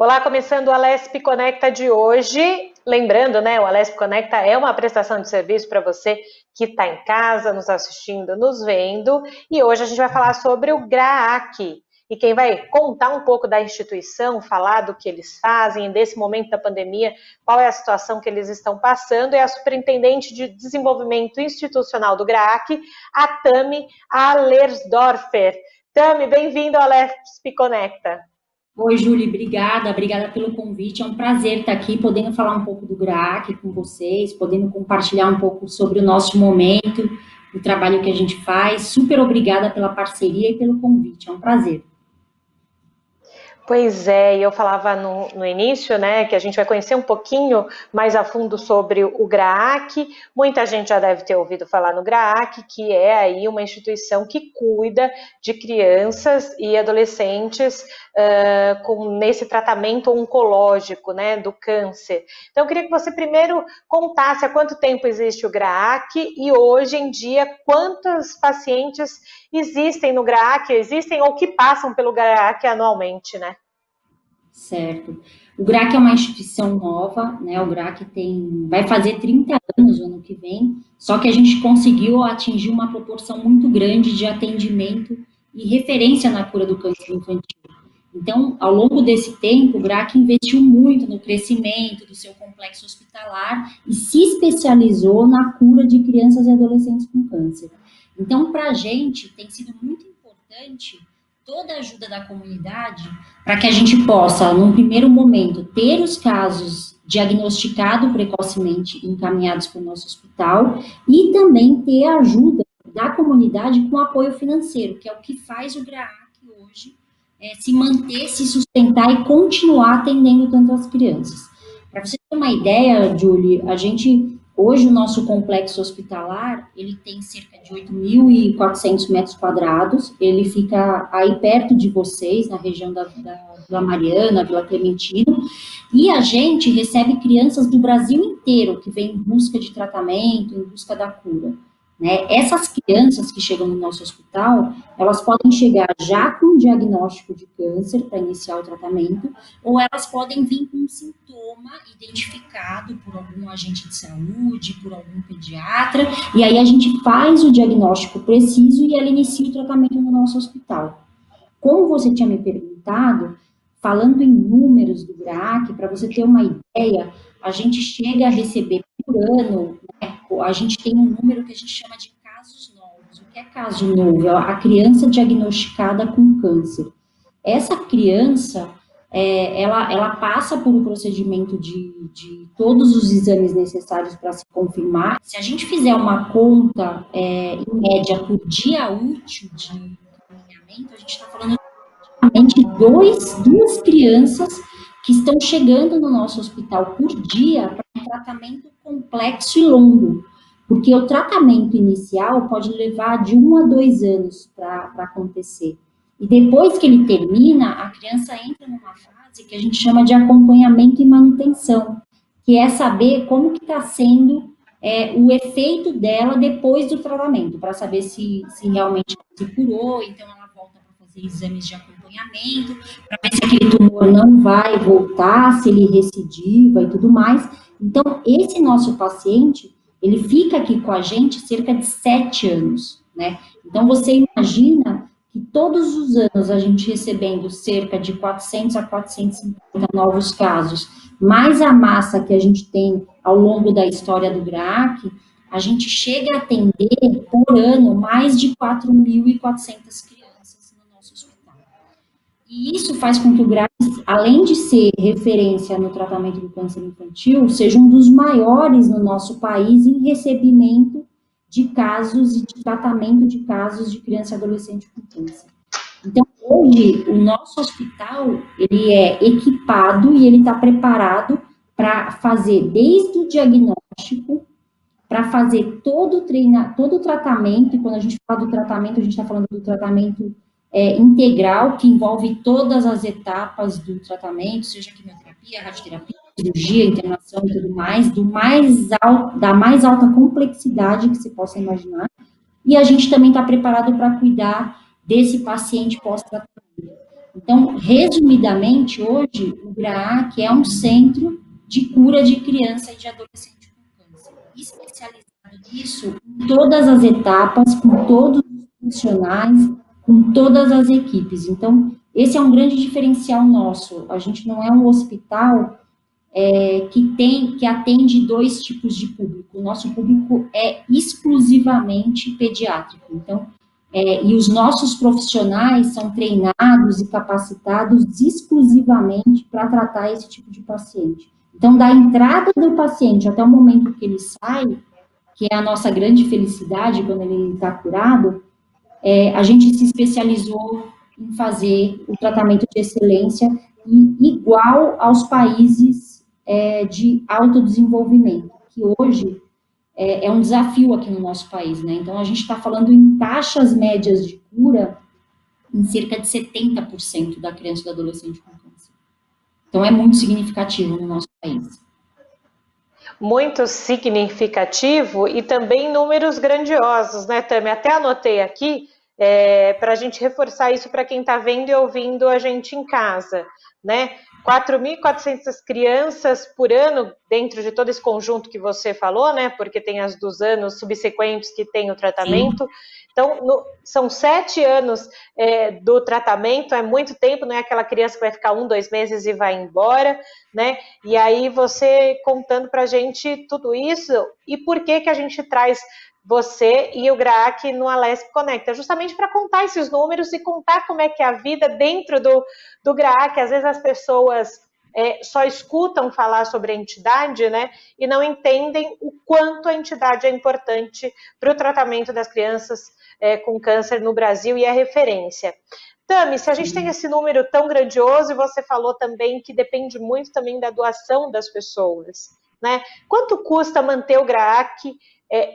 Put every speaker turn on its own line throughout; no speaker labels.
Olá, começando o Alesp Conecta de hoje. Lembrando, né, o Alesp Conecta é uma prestação de serviço para você que está em casa, nos assistindo, nos vendo. E hoje a gente vai falar sobre o GRAAC. E quem vai contar um pouco da instituição, falar do que eles fazem, desse momento da pandemia, qual é a situação que eles estão passando, é a Superintendente de Desenvolvimento Institucional do GRAAC, a Tami Allersdorfer. Tami, bem-vindo ao Alesp Conecta.
Oi, Júlia, obrigada pelo convite. É um prazer estar aqui, podendo falar um pouco do GRAAC com vocês, podendo compartilhar um pouco sobre o nosso momento, o trabalho que a gente faz. Super obrigada pela parceria e pelo convite, é um prazer.
Pois é, e eu falava no início, né, que a gente vai conhecer um pouquinho mais a fundo sobre o GRAAC. Muita gente já deve ter ouvido falar no GRAAC, que é aí uma instituição que cuida de crianças e adolescentes nesse tratamento oncológico, né, do câncer. Então, eu queria que você primeiro contasse há quanto tempo existe o GRAAC e hoje em dia quantos pacientes existem no GRAAC, ou que passam pelo GRAAC anualmente, né?
Certo. O GRAAC é uma instituição nova, né? O GRAAC vai fazer 30 anos no ano que vem, só que a gente conseguiu atingir uma proporção muito grande de atendimento e referência na cura do câncer infantil. Então, ao longo desse tempo, o GRAAC investiu muito no crescimento do seu complexo hospitalar e se especializou na cura de crianças e adolescentes com câncer. Então, para a gente, tem sido muito importante toda a ajuda da comunidade para que a gente possa, num primeiro momento, ter os casos diagnosticados precocemente encaminhados para o nosso hospital e também ter a ajuda da comunidade com apoio financeiro, que é o que faz o GRAAC hoje se manter, se sustentar e continuar atendendo tantas crianças. Para você ter uma ideia, Julie, hoje o nosso complexo hospitalar, ele tem cerca de 8.400 metros quadrados, ele fica aí perto de vocês, na região da Vila Mariana, Vila Clementino, e a gente recebe crianças do Brasil inteiro que vêm em busca de tratamento, em busca da cura. Né? Essas crianças que chegam no nosso hospital, elas podem chegar já com um diagnóstico de câncer para iniciar o tratamento, ou elas podem vir com um sintoma identificado por algum agente de saúde, por algum pediatra, e aí a gente faz o diagnóstico preciso e ela inicia o tratamento no nosso hospital. Como você tinha me perguntado, falando em números do GRAAC, para você ter uma ideia, a gente chega a receber por ano, né, a gente tem um número que a gente chama de casos novos. O que é caso novo? É a criança diagnosticada com câncer. Essa criança, ela passa por um procedimento de todos os exames necessários para se confirmar. Se a gente fizer uma conta, em média, por dia útil de acompanhamento, a gente está falando de duas crianças que estão chegando no nosso hospital por dia para um tratamento complexo e longo, porque o tratamento inicial pode levar de 1 a 2 anos para acontecer. E depois que ele termina, a criança entra numa fase que a gente chama de acompanhamento e manutenção, que é saber como que está sendo o efeito dela depois do tratamento, para saber se realmente se curou, então ela volta para fazer exames de acompanhamento, para ver se aquele tumor não vai voltar, se ele recidiva e tudo mais. Então, esse nosso paciente, ele fica aqui com a gente cerca de 7 anos, né? Então, você imagina que todos os anos a gente recebendo cerca de 400 a 450 novos casos, mais a massa que a gente tem ao longo da história do GRAAC, a gente chega a atender por ano mais de 4.400 crianças no nosso hospital. E isso faz com que o GRAAC, além de ser referência no tratamento do câncer infantil, seja um dos maiores no nosso país em recebimento de casos e de tratamento de casos de criança e adolescente com câncer. Então, hoje, o nosso hospital, ele é equipado e ele está preparado para fazer desde o diagnóstico, para fazer todo o tratamento, e quando a gente fala do tratamento, a gente está falando do tratamento integral, que envolve todas as etapas do tratamento, seja quimioterapia, radioterapia, cirurgia, internação e tudo mais, da mais alta complexidade que se possa imaginar, e a gente também está preparado para cuidar desse paciente pós-tratamento. Então, resumidamente, hoje, o GRAAC é um centro de cura de criança e de adolescente com câncer, especializado nisso em todas as etapas, com todos os profissionais, com todas as equipes. Então, esse é um grande diferencial nosso. A gente não é um hospital que atende dois tipos de público. O nosso público é exclusivamente pediátrico. Então, e os nossos profissionais são treinados e capacitados exclusivamente para tratar esse tipo de paciente. Então, da entrada do paciente até o momento que ele sai, que é a nossa grande felicidade quando ele está curado, a gente se especializou em fazer o tratamento de excelência igual aos países de alto desenvolvimento, que hoje é um desafio aqui no nosso país, né? Então, a gente está falando em taxas médias de cura em cerca de 70% da criança e do adolescente com câncer. Então, é muito significativo no nosso país.
Muito significativo e também números grandiosos, né, Tami? Até anotei aqui para a gente reforçar isso para quem está vendo e ouvindo a gente em casa, né? 4.400 crianças por ano, dentro de todo esse conjunto que você falou, né? Porque tem as dos anos subsequentes que tem o tratamento. Sim. Então, são 7 anos do tratamento, é muito tempo, não é aquela criança que vai ficar 1, 2 meses e vai embora, né? E aí você contando para a gente tudo isso e por que a gente traz você e o GRAAC no Alesp Conecta, justamente para contar esses números e contar como é que é a vida dentro do GRAAC. Às vezes as pessoas só escutam falar sobre a entidade, né, e não entendem o quanto a entidade é importante para o tratamento das crianças com câncer no Brasil e é referência. Tami, se a gente tem esse número tão grandioso, e você falou também que depende muito também da doação das pessoas, né? Quanto custa manter o GRAAC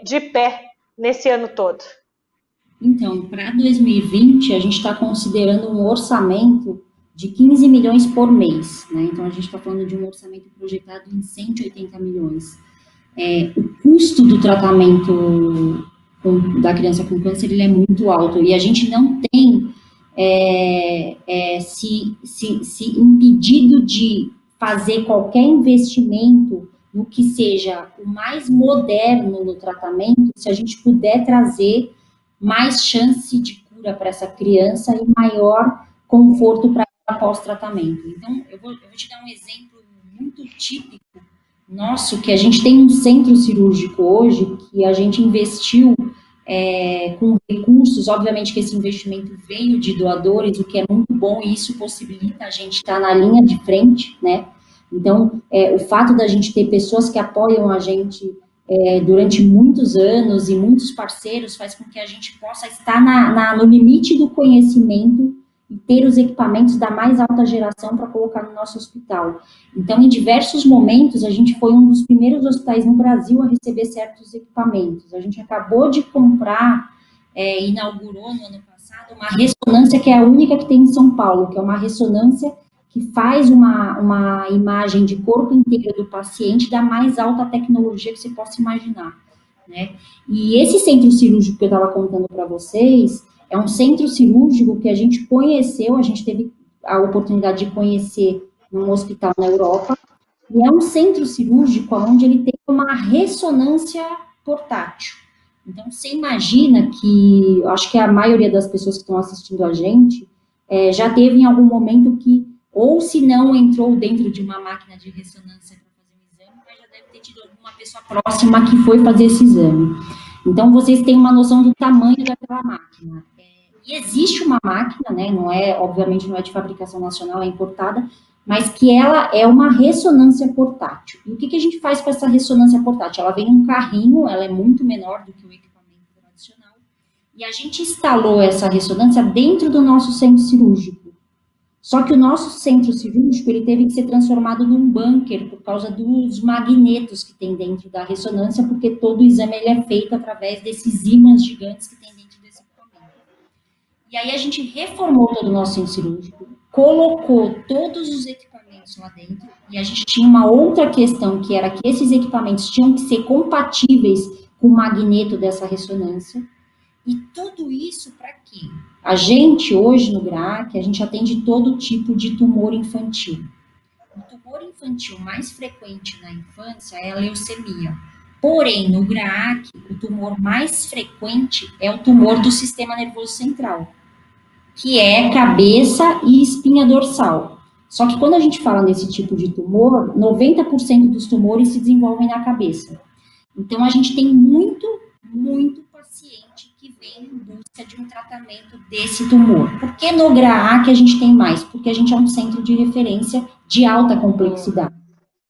de pé nesse ano todo?
Então, para 2020, a gente está considerando um orçamento de 15 milhões por mês, né? Então, a gente está falando de um orçamento projetado em 180 milhões. O custo do tratamento da criança com câncer, ele é muito alto, e a gente não tem se impedido de fazer qualquer investimento no que seja o mais moderno no tratamento, se a gente puder trazer mais chance de cura para essa criança e maior conforto para ela pós-tratamento. Então, eu vou te dar um exemplo muito típico nosso, que a gente tem um centro cirúrgico hoje, que a gente investiu com recursos, obviamente que esse investimento veio de doadores, o que é muito bom, e isso possibilita a gente estar na linha de frente, né? Então, o fato da gente ter pessoas que apoiam a gente durante muitos anos e muitos parceiros faz com que a gente possa estar no limite do conhecimento e ter os equipamentos da mais alta geração para colocar no nosso hospital. Então, em diversos momentos, a gente foi um dos primeiros hospitais no Brasil a receber certos equipamentos. A gente acabou de comprar, inaugurou no ano passado, uma ressonância que é a única que tem em São Paulo, que é uma ressonância que faz uma imagem de corpo inteiro do paciente da mais alta tecnologia que você possa imaginar, né? E esse centro cirúrgico que eu estava contando para vocês é um centro cirúrgico que a gente conheceu, a gente teve a oportunidade de conhecer num hospital na Europa, e é um centro cirúrgico onde ele tem uma ressonância portátil. Então, você imagina que, eu acho que a maioria das pessoas que estão assistindo a gente já teve em algum momento que, ou se não entrou dentro de uma máquina de ressonância para fazer um exame, mas já deve ter tido alguma pessoa próxima que foi fazer esse exame. Então, vocês têm uma noção do tamanho daquela máquina. E existe uma máquina, né, obviamente não é de fabricação nacional, é importada, mas que ela é uma ressonância portátil. E o que a gente faz com essa ressonância portátil? Ela vem num carrinho, ela é muito menor do que o equipamento tradicional, e a gente instalou essa ressonância dentro do nosso centro cirúrgico. Só que o nosso centro cirúrgico, ele teve que ser transformado num bunker por causa dos magnetos que tem dentro da ressonância, porque todo o exame ele é feito através desses ímãs gigantes que tem dentro desse equipamento. E aí a gente reformou todo o nosso centro cirúrgico, colocou todos os equipamentos lá dentro, e a gente tinha uma outra questão, que era que esses equipamentos tinham que ser compatíveis com o magneto dessa ressonância, E tudo isso para quê? A gente, hoje no GRAAC, a gente atende todo tipo de tumor infantil. O tumor infantil mais frequente na infância é a leucemia. Porém, no GRAAC, o tumor mais frequente é o tumor do sistema nervoso central, que é cabeça e espinha dorsal. Só que quando a gente fala nesse tipo de tumor, 90% dos tumores se desenvolvem na cabeça. Então, a gente tem muito paciente que vem em busca de um tratamento desse tumor. Por que no GRAAC a gente tem mais? Porque a gente é um centro de referência de alta complexidade.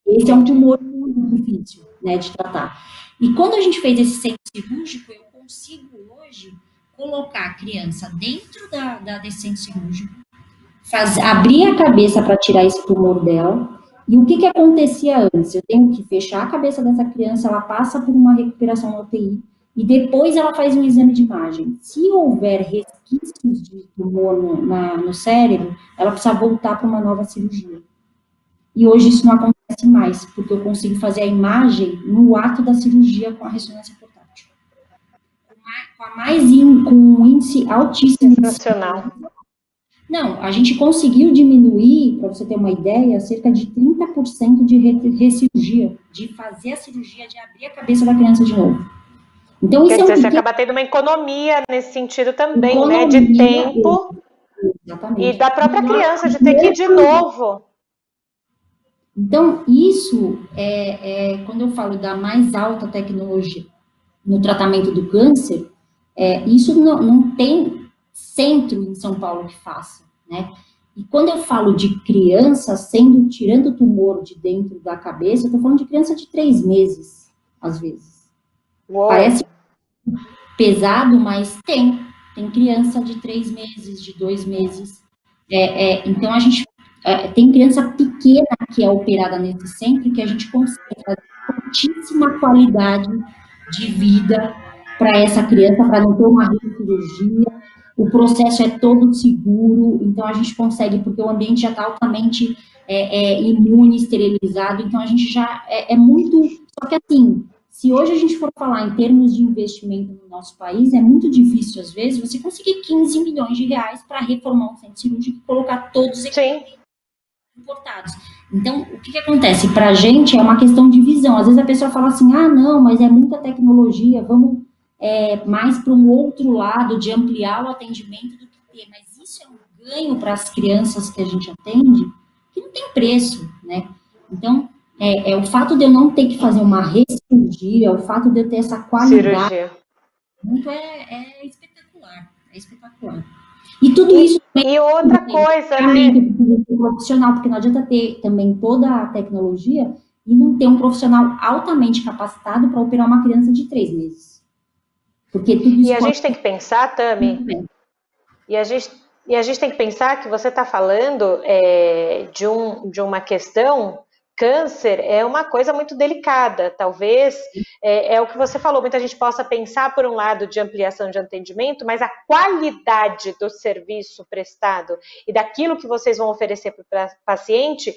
Esse é um tumor muito difícil, né, de tratar. E quando a gente fez esse centro cirúrgico, eu consigo hoje colocar a criança dentro desse centro cirúrgico, abrir a cabeça para tirar esse tumor dela. E o que acontecia antes? Eu tenho que fechar a cabeça dessa criança, ela passa por uma recuperação na UTI, e depois ela faz um exame de imagem. Se houver resquícios de tumor no cérebro, ela precisa voltar para uma nova cirurgia. E hoje isso não acontece mais, porque eu consigo fazer a imagem no ato da cirurgia com a ressonância portátil. Com um índice altíssimo.
Nacional.
Não, a gente conseguiu diminuir, para você ter uma ideia, cerca de 30% de recirurgia, de fazer a cirurgia, de abrir a cabeça da criança de novo. Então, isso
você acaba tendo uma economia nesse sentido também, né? De tempo. Exatamente. E da própria criança, de ter que ir de novo.
Então, isso quando eu falo da mais alta tecnologia no tratamento do câncer, isso não tem centro em São Paulo que faça, né? E quando eu falo de criança tirando o tumor de dentro da cabeça, eu estou falando de criança de 3 meses, às vezes. Uou. Parece pesado, mas tem criança de 3 meses, de 2 meses. Então, a gente tem criança pequena que é operada nesse centro, que a gente consegue fazer altíssima qualidade de vida para essa criança, para não ter uma cirurgia. O processo é todo seguro, então a gente consegue, porque o ambiente já está altamente imune, esterilizado, então a gente já muito... Só que assim, se hoje a gente for falar em termos de investimento no nosso país, é muito difícil, às vezes, você conseguir 15 milhões de reais para reformar um centro cirúrgico e colocar todos os equipamentos importados. Então, o que acontece? Para a gente é uma questão de visão. Às vezes a pessoa fala assim, não, mas é muita tecnologia, vamos mais para um outro lado de ampliar o atendimento do que ter. Mas isso é um ganho para as crianças que a gente atende que não tem preço, né? Então, o fato de eu não ter que fazer uma recirurgia, o fato de eu ter essa qualidade, é espetacular, é espetacular. E tudo isso também...
E outra coisa, né?
Profissional, porque não adianta ter também toda a tecnologia e não ter um profissional altamente capacitado para operar uma criança de 3 meses. Porque tudo isso
a gente tem que pensar, Tami, e a gente tem que pensar que você está falando de uma questão... Câncer é uma coisa muito delicada, talvez é o que você falou, muita gente possa pensar por um lado de ampliação de atendimento, mas a qualidade do serviço prestado e daquilo que vocês vão oferecer para o paciente,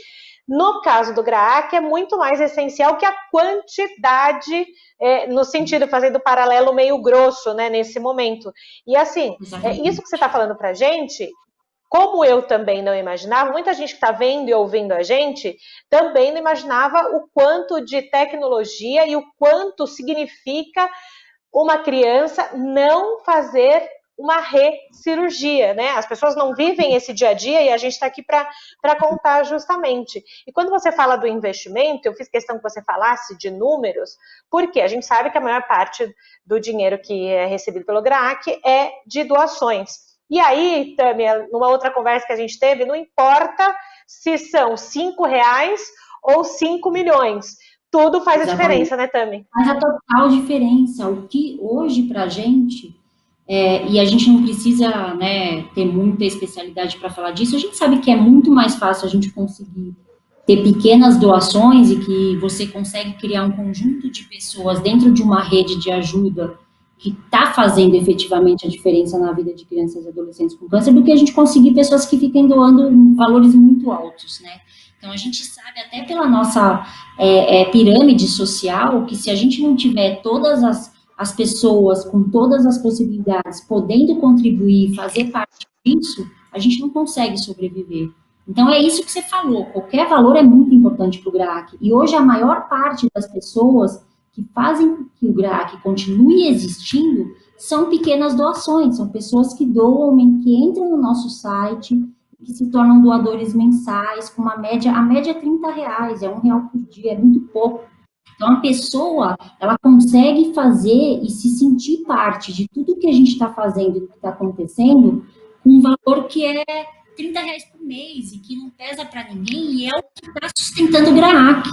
no caso do GRAAC, é muito mais essencial que a quantidade, no sentido, fazendo paralelo meio grosso, né, nesse momento. E assim, isso que você está falando para a gente... Como eu também não imaginava, muita gente que está vendo e ouvindo a gente também não imaginava o quanto de tecnologia e o quanto significa uma criança não fazer uma recirurgia, né? As pessoas não vivem esse dia a dia e a gente está aqui para contar justamente. E quando você fala do investimento, eu fiz questão que você falasse de números, porque a gente sabe que a maior parte do dinheiro que é recebido pelo GRAAC é de doações. E aí, Tami, numa outra conversa que a gente teve, não importa se são R$5 ou 5 milhões. Tudo faz a diferença, né, Tami?
Faz a total diferença. O que hoje, para a gente, e a gente não precisa, né, ter muita especialidade para falar disso, a gente sabe que é muito mais fácil a gente conseguir ter pequenas doações e que você consegue criar um conjunto de pessoas dentro de uma rede de ajuda que está fazendo efetivamente a diferença na vida de crianças e adolescentes com câncer, do que a gente conseguir pessoas que fiquem doando valores muito altos, né? Então, a gente sabe, até pela nossa pirâmide social, que se a gente não tiver todas as as pessoas com todas as possibilidades podendo contribuir, fazer parte disso, a gente não consegue sobreviver. Então, é isso que você falou, qualquer valor é muito importante para o GRAAC. E hoje a maior parte das pessoas que fazem com que o GRAAC continue existindo são pequenas doações, são pessoas que doam, que entram no nosso site, que se tornam doadores mensais, com a média é R$30, é R$1 por dia, é muito pouco. Então, a pessoa, ela consegue fazer e se sentir parte de tudo que a gente está fazendo e que está acontecendo, com um valor que é R$30 por mês e que não pesa para ninguém, e é o que está sustentando o GRAAC,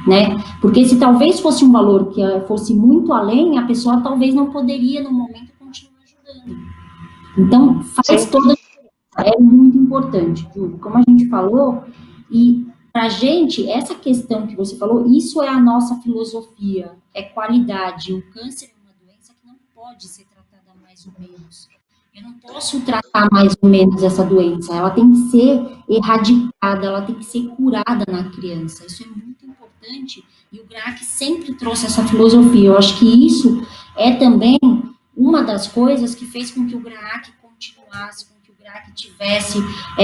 né? Porque se talvez fosse um valor que fosse muito além, a pessoa talvez não poderia, no momento, continuar ajudando. Então, faz toda a diferença, é muito importante, Júlio. Como a gente falou, e para a gente, essa questão que você falou, isso é a nossa filosofia, é qualidade. O câncer é uma doença que não pode ser tratada mais ou menos. Eu não posso tratar mais ou menos essa doença, ela tem que ser erradicada, ela tem que ser curada na criança. Isso é muito importante e o GRAAC sempre trouxe essa filosofia. Eu acho que isso é também uma das coisas que fez com que o GRAAC continuasse, com que o GRAAC tivesse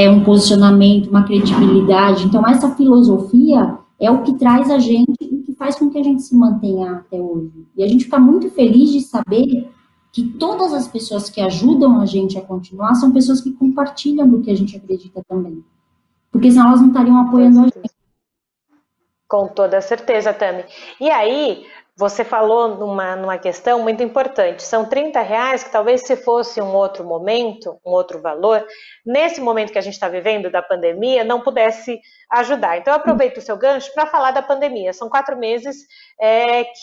um posicionamento, uma credibilidade. Então, essa filosofia é o que traz a gente e que faz com que a gente se mantenha até hoje. E a gente fica muito feliz de saber que todas as pessoas que ajudam a gente a continuar são pessoas que compartilham do que a gente acredita também. Porque senão elas não estariam apoiando a gente.
Com toda certeza, Tami. E aí, você falou numa questão muito importante, são R$30 que talvez se fosse um outro momento, um outro valor, nesse momento que a gente está vivendo da pandemia, não pudesse ajudar. Então, eu aproveito o seu gancho para falar da pandemia. São 4 meses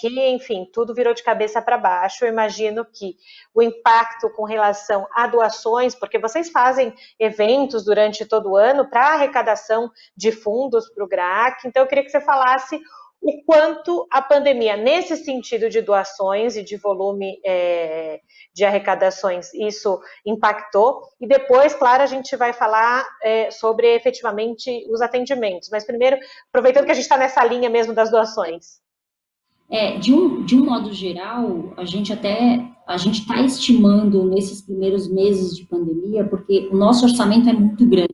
que, enfim, tudo virou de cabeça para baixo. Eu imagino que o impacto com relação a doações, porque vocês fazem eventos durante todo o ano para arrecadação de fundos para o GRAAC, então eu queria que você falasse o quanto a pandemia, nesse sentido de doações e de volume de arrecadações, isso impactou. E depois, claro, a gente vai falar sobre efetivamente os atendimentos. Mas primeiro, aproveitando que a gente está nessa linha mesmo das doações.
De um modo geral, a gente está estimando nesses primeiros meses de pandemia, porque o nosso orçamento é muito grande.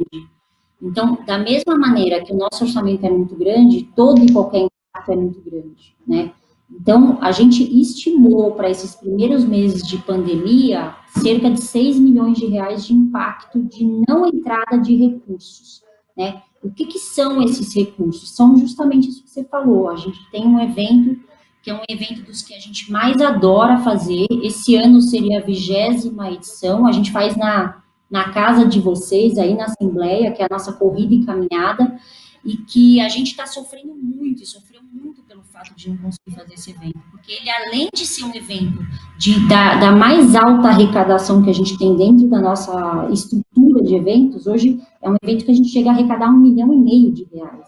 Então, da mesma maneira que o nosso orçamento é muito grande, todo e qualquer impacto é muito grande, né? Então, a gente estimou para esses primeiros meses de pandemia cerca de R$6 milhões de impacto de não entrada de recursos, né? O que são esses recursos? São justamente isso que você falou. A gente tem um evento que é um evento dos que a gente mais adora fazer. Esse ano seria a 20ª edição. A gente faz na casa de vocês, aí na Assembleia, que é a nossa corrida e caminhada, e que a gente está sofrendo muito, e sofreu muito pelo fato de não conseguir fazer esse evento, porque ele, além de ser um evento da mais alta arrecadação que a gente tem dentro da nossa estrutura de eventos, hoje é um evento que a gente chega a arrecadar R$1,5 milhão,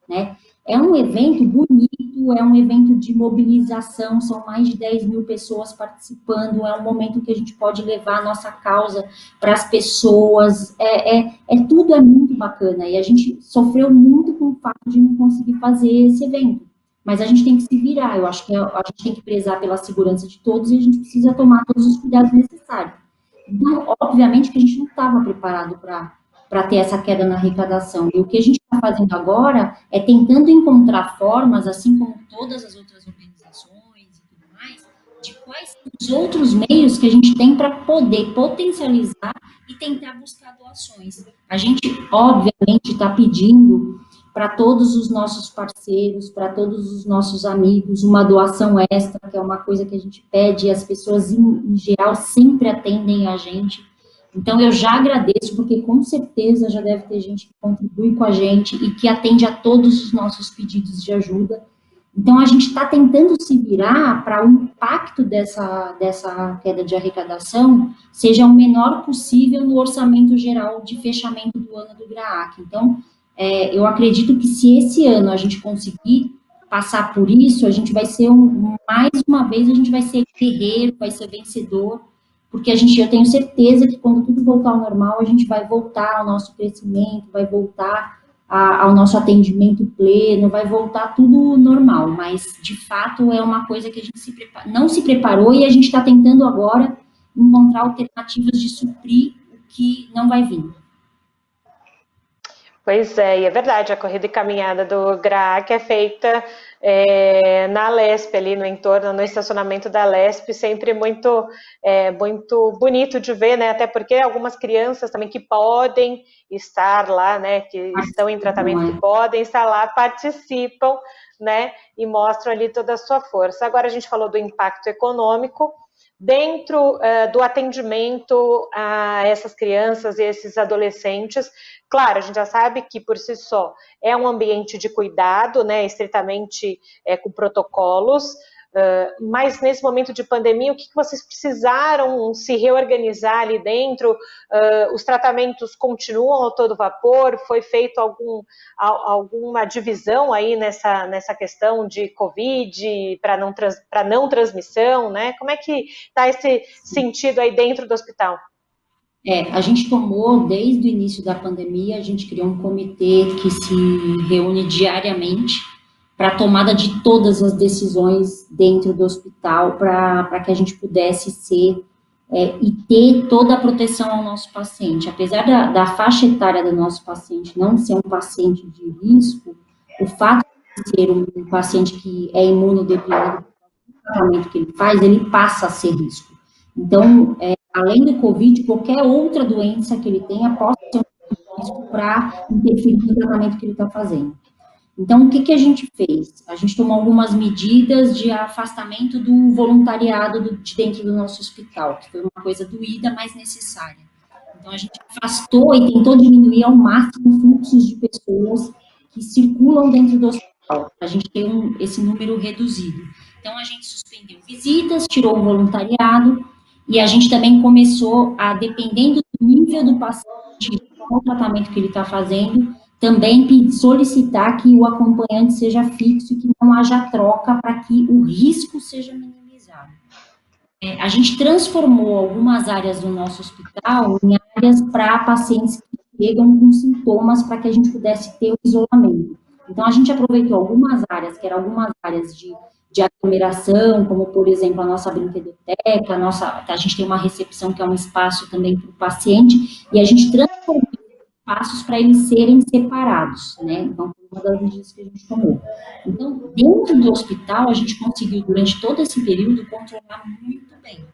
né? É um evento bonito, é um evento de mobilização, são mais de 10 mil pessoas participando, é um momento que a gente pode levar a nossa causa para as pessoas, tudo é muito bacana, e a gente sofreu muito com o fato de não conseguir fazer esse evento, mas a gente tem que se virar. Eu acho que a gente tem que prezar pela segurança de todos e a gente precisa tomar todos os cuidados necessários. Então, obviamente que a gente não estava preparado para ter essa queda na arrecadação. E o que a gente está fazendo agora é tentando encontrar formas, assim como todas as outras organizações e tudo mais, de quais são os outros meios que a gente tem para poder potencializar e tentar buscar doações. A gente, obviamente, está pedindo para todos os nossos parceiros, para todos os nossos amigos, uma doação extra, que é uma coisa que a gente pede, e as pessoas, em geral, sempre atendem a gente. Então, eu já agradeço, porque com certeza já deve ter gente que contribui com a gente e que atende a todos os nossos pedidos de ajuda. Então, a gente está tentando se virar para o impacto dessa queda de arrecadação seja o menor possível no orçamento geral de fechamento do ano do GRAAC. Então, eu acredito que se esse ano a gente conseguir passar por isso, a gente vai ser, mais uma vez, a gente vai ser guerreiro, vai ser vencedor, porque eu tenho certeza que quando tudo voltar ao normal, a gente vai voltar ao nosso crescimento, vai voltar ao nosso atendimento pleno, vai voltar tudo normal, mas de fato é uma coisa que a gente não se preparou e a gente está tentando agora encontrar alternativas de suprir o que não vai vir.
Pois é, e é verdade, a corrida e caminhada do GRAAC é feita na Lesp, ali no entorno, no estacionamento da Lesp, sempre muito bonito de ver, né? Até porque algumas crianças também que podem estar lá, né? Que estão em tratamento, que podem estar lá, participam, né? E mostram ali toda a sua força. Agora a gente falou do impacto econômico. Dentro do atendimento a essas crianças e esses adolescentes, claro, a gente já sabe que por si só é um ambiente de cuidado, né, estritamente com protocolos, mas nesse momento de pandemia, o que vocês precisaram se reorganizar ali dentro? Os tratamentos continuam a todo vapor? Foi feito alguma divisão aí nessa questão de Covid para não transmissão, né? Como é que está esse sentido aí dentro do hospital?
A gente tomou, desde o início da pandemia, a gente criou um comitê que se reúne diariamente para a tomada de todas as decisões dentro do hospital, para que a gente pudesse e ter toda a proteção ao nosso paciente. Apesar da faixa etária do nosso paciente não ser um paciente de risco, o fato de ser um paciente que é imunodeprimido, o tratamento que ele faz, ele passa a ser risco. Então, além do Covid, qualquer outra doença que ele tenha pode ser um risco para interferir no tratamento que ele está fazendo. Então, o que a gente fez? A gente tomou algumas medidas de afastamento do voluntariado de dentro do nosso hospital, que foi uma coisa doída, mas necessária. Então, a gente afastou e tentou diminuir ao máximo fluxos de pessoas que circulam dentro do hospital. A gente tem esse número reduzido. Então, a gente suspendeu visitas, tirou o voluntariado, e a gente também começou a, dependendo do nível do paciente, qual o tratamento que ele está fazendo, também solicitar que o acompanhante seja fixo e que não haja troca para que o risco seja minimizado. A gente transformou algumas áreas do nosso hospital em áreas para pacientes que chegam com sintomas para que a gente pudesse ter o isolamento. Então, a gente aproveitou algumas áreas, que eram algumas áreas de aglomeração, como, por exemplo, a nossa brinquedoteca, a gente tem uma recepção que é um espaço também para o paciente, e a gente transformou espaços para eles serem separados, né? Então, foi uma das medidas que a gente tomou. Então, dentro do hospital, a gente conseguiu, durante todo esse período, controlar muito bem.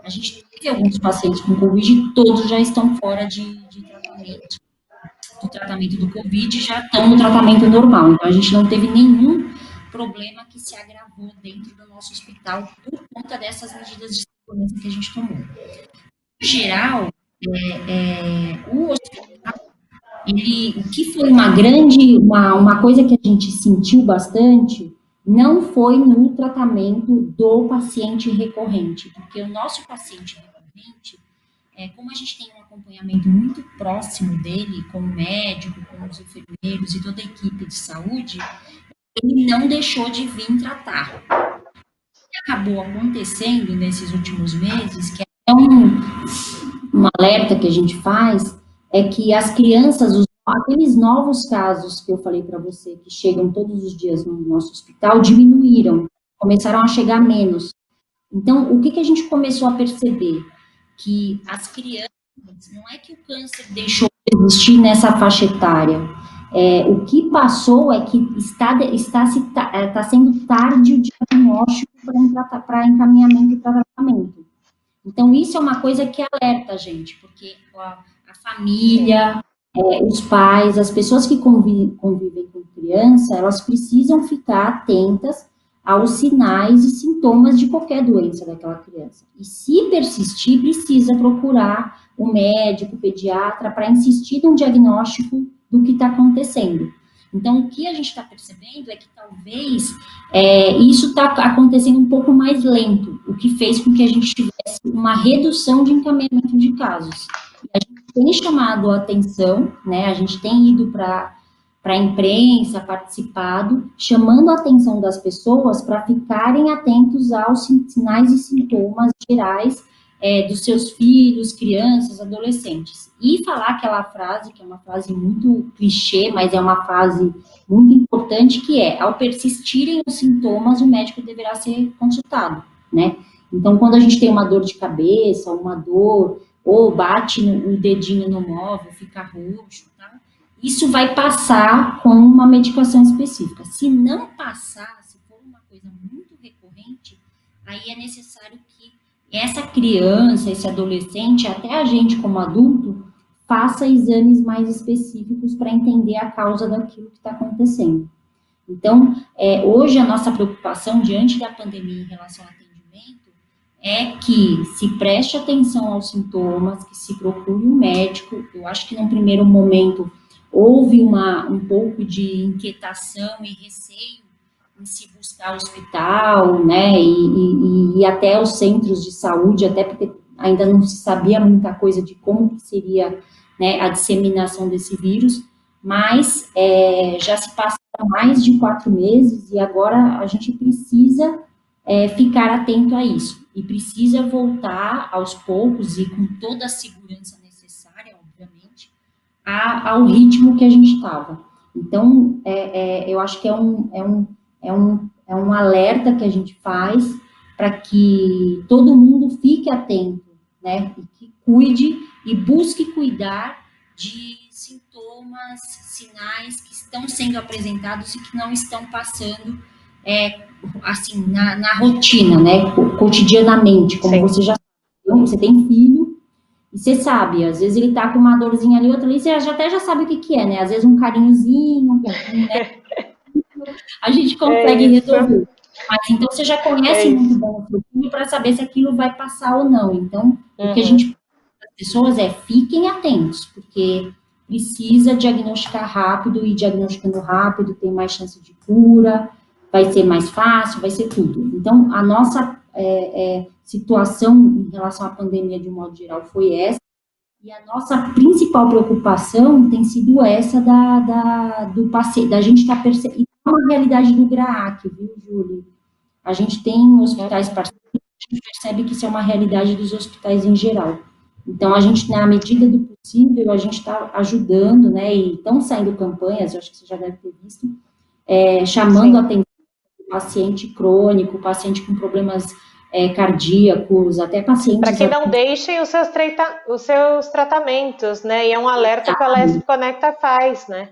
A gente teve alguns pacientes com Covid e todos já estão fora de tratamento. Do tratamento do Covid, já estão no tratamento normal. Então, a gente não teve nenhum problema que se agravou dentro do nosso hospital por conta dessas medidas de segurança que a gente tomou. Em geral, o hospital, o que foi uma coisa que a gente sentiu bastante, não foi no tratamento do paciente recorrente, porque o nosso paciente recorrente, como a gente tem um acompanhamento muito próximo dele, com o médico, com os enfermeiros e toda a equipe de saúde, ele não deixou de vir tratar. O que acabou acontecendo nesses últimos meses, que é um alerta que a gente faz, é que as crianças, aqueles novos casos que eu falei para você, que chegam todos os dias no nosso hospital, diminuíram, começaram a chegar menos. Então, o que a gente começou a perceber? Que as crianças, não é que o câncer deixou de existir nessa faixa etária, o que passou é que está sendo tarde o diagnóstico para encaminhamento para tratamento. Então, isso é uma coisa que alerta a gente, porque a família, os pais, as pessoas que convivem com criança, elas precisam ficar atentas aos sinais e sintomas de qualquer doença daquela criança. E se persistir, precisa procurar o médico, o pediatra, para insistir no diagnóstico do que está acontecendo. Então, o que a gente está percebendo é que talvez isso está acontecendo um pouco mais lento, o que fez com que a gente tivesse uma redução de encaminhamento de casos. A gente tem chamado a atenção, né, a gente tem ido para a imprensa, participado, chamando a atenção das pessoas para ficarem atentos aos sinais e sintomas gerais dos seus filhos, crianças, adolescentes. E falar aquela frase, que é uma frase muito clichê, mas é uma frase muito importante, que é, ao persistirem os sintomas, o médico deverá ser consultado, né? Então, quando a gente tem uma dor de cabeça, uma dor, ou bate o dedinho no móvel, fica roxo, tá? Isso vai passar com uma medicação específica. Se não passar, se for uma coisa muito recorrente, aí é necessário que essa criança, esse adolescente, até a gente como adulto, faça exames mais específicos para entender a causa daquilo que está acontecendo. Então, hoje a nossa preocupação diante da pandemia em relação ao atendimento é que se preste atenção aos sintomas, que se procure um médico. Eu acho que num primeiro momento houve um pouco de inquietação e receio em se buscar hospital, né, e até os centros de saúde, até porque ainda não se sabia muita coisa de como que seria, né, a disseminação desse vírus, mas já se passaram mais de 4 meses e agora a gente precisa ficar atento a isso, e precisa voltar aos poucos e com toda a segurança necessária, obviamente, ao ritmo que a gente estava. Então, eu acho que é um alerta que a gente faz para que todo mundo fique atento, né, e que cuide e busque cuidar de sintomas, sinais que estão sendo apresentados e que não estão passando, assim, na rotina, né, cotidianamente, como você já sabe, você tem filho, e você sabe, às vezes ele tá com uma dorzinha ali, outra ali, você até já sabe o que é, né, às vezes um carinhozinho, né, a gente consegue resolver. Mas então você já conhece muito bem o seu filho para saber se aquilo vai passar ou não. Então, o que a gente as pessoas fiquem atentos, porque precisa diagnosticar rápido, e diagnosticando rápido tem mais chance de cura, vai ser mais fácil, vai ser tudo. Então, a nossa situação em relação à pandemia, de um modo geral, foi essa, e a nossa principal preocupação tem sido essa do paciente, da gente estar percebendo uma realidade do GRAAC, viu, Júlia? A gente tem hospitais parceiros, a gente percebe que isso é uma realidade dos hospitais em geral. Então, a gente, na medida do possível, a gente está ajudando, né, e estão saindo campanhas, eu acho que você já deve ter visto, chamando a atenção do paciente crônico, paciente com problemas cardíacos, até pacientes...
Para que não deixem os seus tratamentos, né, e é um alerta que a Alesp Conecta faz, né?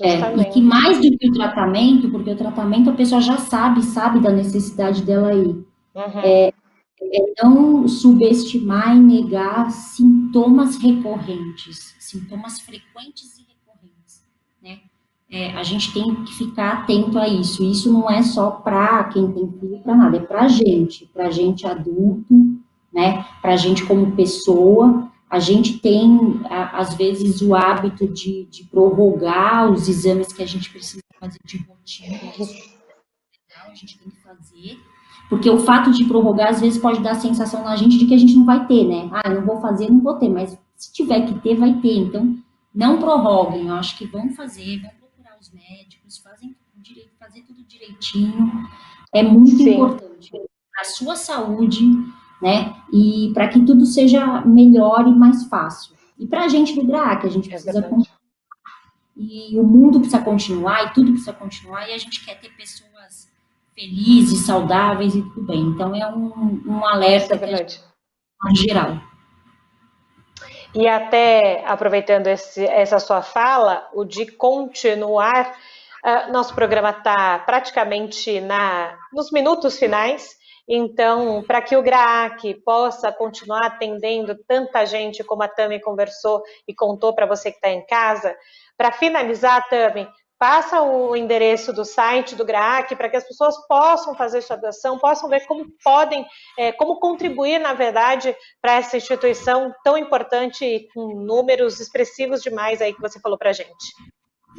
E que mais do que o tratamento, porque o tratamento a pessoa já sabe da necessidade dela aí. Não subestimar e negar sintomas recorrentes, sintomas frequentes e recorrentes, né? A gente tem que ficar atento a isso. Isso não é só para quem tem filho, para nada, é para gente adulto, né? Para gente como pessoa. A gente tem, às vezes, o hábito de prorrogar os exames que a gente precisa fazer de rotina. A gente tem que fazer, porque o fato de prorrogar, às vezes, pode dar a sensação na gente de que a gente não vai ter, né? Eu não vou fazer, não vou ter, mas se tiver que ter, vai ter. Então, não prorroguem, eu acho que vão fazer, vão procurar os médicos, fazer tudo direitinho. É muito importante para a sua saúde, né, e para que tudo seja melhor e mais fácil. E para a gente do GRAAC, a gente precisa continuar, e o mundo precisa continuar, e tudo precisa continuar, e a gente quer ter pessoas felizes, saudáveis e tudo bem. Então, é um alerta em geral.
E até, aproveitando essa sua fala, o de continuar, nosso programa está praticamente nos minutos finais. Então, para que o GRAAC possa continuar atendendo tanta gente, como a Tami conversou e contou para você que está em casa, para finalizar, Tami, passa o endereço do site do GRAAC para que as pessoas possam fazer sua doação, possam ver como podem, como contribuir, na verdade, para essa instituição tão importante e com números expressivos demais aí que você falou para a gente.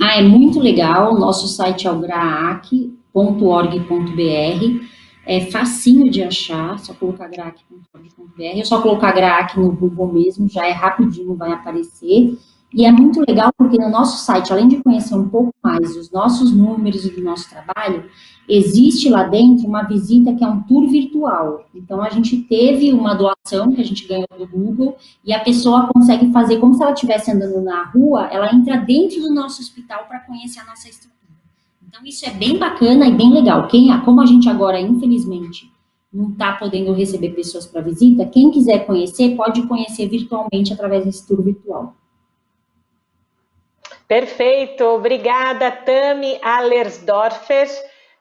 É muito legal, o nosso site é o graac.org.br. É facinho de achar, só colocar graac.org.br, é só colocar GRAAC no Google mesmo, já é rapidinho, vai aparecer. E é muito legal porque no nosso site, além de conhecer um pouco mais dos nossos números e do nosso trabalho, existe lá dentro uma visita que é um tour virtual. Então, a gente teve uma doação que a gente ganhou do Google e a pessoa consegue fazer como se ela estivesse andando na rua, ela entra dentro do nosso hospital para conhecer a nossa estrutura. Então, isso é bem bacana e bem legal. Como a gente agora, infelizmente, não está podendo receber pessoas para visita, quem quiser conhecer, pode conhecer virtualmente através desse tour virtual.
Perfeito, obrigada, Tami Allersdorfer,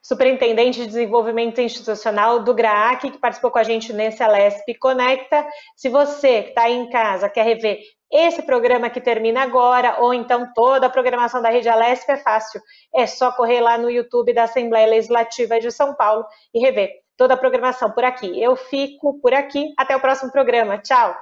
Superintendente de Desenvolvimento Institucional do GRAAC, que participou com a gente nesse Alesp Conecta. Se você que está aí em casa quer rever esse programa que termina agora, ou então toda a programação da Rede Alesp, é fácil, é só correr lá no YouTube da Assembleia Legislativa de São Paulo e rever toda a programação por aqui. Eu fico por aqui, até o próximo programa, tchau!